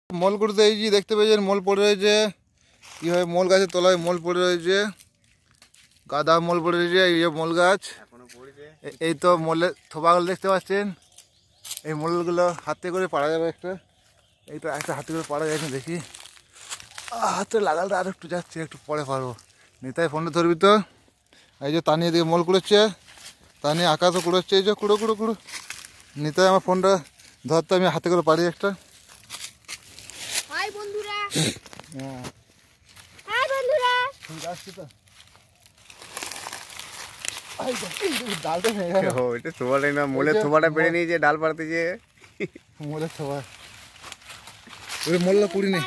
মল করতে এই যে দেখতে পেয়েছেন মল পড়ে রয়েছে। কীভাবে মল গাছের তলায় মল পড়ে রয়েছে, গাদা মল পড়ে রয়েছে। এই যে মল গাছ, এই তো মলের থোপাগুলো দেখতে পাচ্ছেন। এই মলগুলো হাতে করে পাড়া যাবে একটা, এইটা একটা হাতে করে পাড়া যায় না। দেখি হাতে লাগালটা আর একটু যাচ্ছে, একটু পরে পারবো। নিতাই ফোনটা ধরবি তো। এই যে তানিয়ে দিকে মল কুড়োচ্ছে, তানিয়ে আকাশও কুড়োচ্ছে। এই যে কুড়ো কুড়ো কুড়ো। নিতাই আমার ফোনটা ধরতে, আমি হাতে করে পারি একটা। আসছি তো ডালটা ভেঙে গেল। এটা থোবাটাই না, মোলের থোবাটা পেরে নিয়েছে, ডাল পাড়তেছে। মোলের থোবা ওই মোলটা পুড়ি নেই।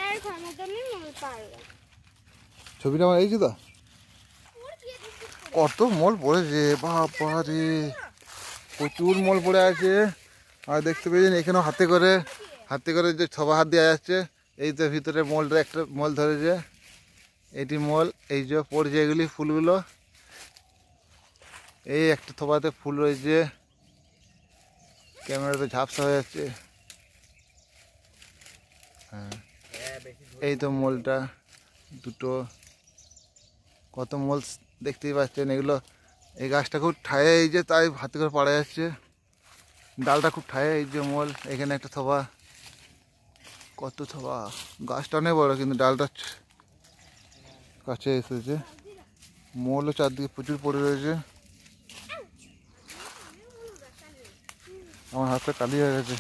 ছবিটা আমার এইছি তো, কত মল পড়েছে বাবা রে, প্রচুর মল পড়ে আছে। আর দেখতে পেয়েছেন এখানেও হাতে করে যে থোবা হাত দেওয়া যাচ্ছে। এই তো ভিতরে মলটা একটা মল ধরেছে, এটি মল। এই যে পড়ছে এগুলি ফুলগুলো, এই একটা থোবাতে ফুল রয়েছে। ক্যামেরাতে ঝাপসা হয়ে যাচ্ছে। হ্যাঁ, এই তো মলটা দুটো, কত মল দেখতেই পাচ্ছেন। এগুলো এই গাছটা খুব ঠায়ে, এই যে তাই হাতে করে পাড়া যাচ্ছে। ডালটা খুব ঠায়ে, এই যে মল। এখানে একটা থোবা, কত থোবা। গাছটা অনেক বড় কিন্তু ডালটা কাছে এসেছে। মলও চারদিকে প্রচুর পড়ে রয়েছে। আমার হাতটা কালি হয়ে গেছে।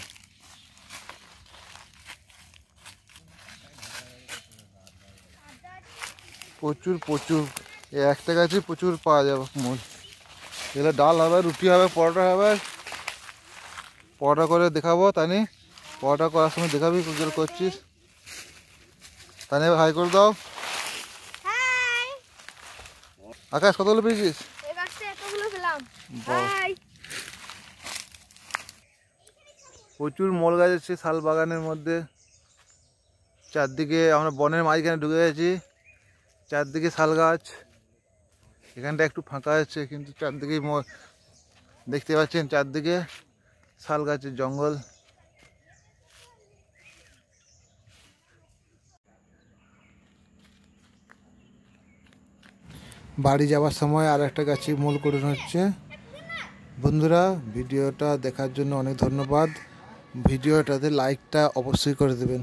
প্রচুর প্রচুর, এই একটা গাছে প্রচুর পাওয়া যাবে মল। এগুলো ডাল হবে, রুটি হবে, পরোটা হবে। পরোটা করে দেখাবো তানি, পরোটা করার সময় দেখাবি কি করে করছিস। তানি হাই করে দাও। আকাশ কতগুলো পেয়েছিস? প্রচুর মল গাছ আছে শাল বাগানের মধ্যে। চারদিকে আমরা বনের মাঝখানে ঢুকে গেছি, চারদিকে শাল গাছ। এখানটা একটু ফাঁকা আছে কিন্তু চারদিকে দেখতে পাচ্ছেন, চারদিকে শাল গাছের জঙ্গল। বাড়ি যাওয়ার সময় আর একটা গাছে মূল করে হচ্ছে। বন্ধুরা, ভিডিওটা দেখার জন্য অনেক ধন্যবাদ। ভিডিওটাতে লাইকটা অবশ্যই করে দেবেন।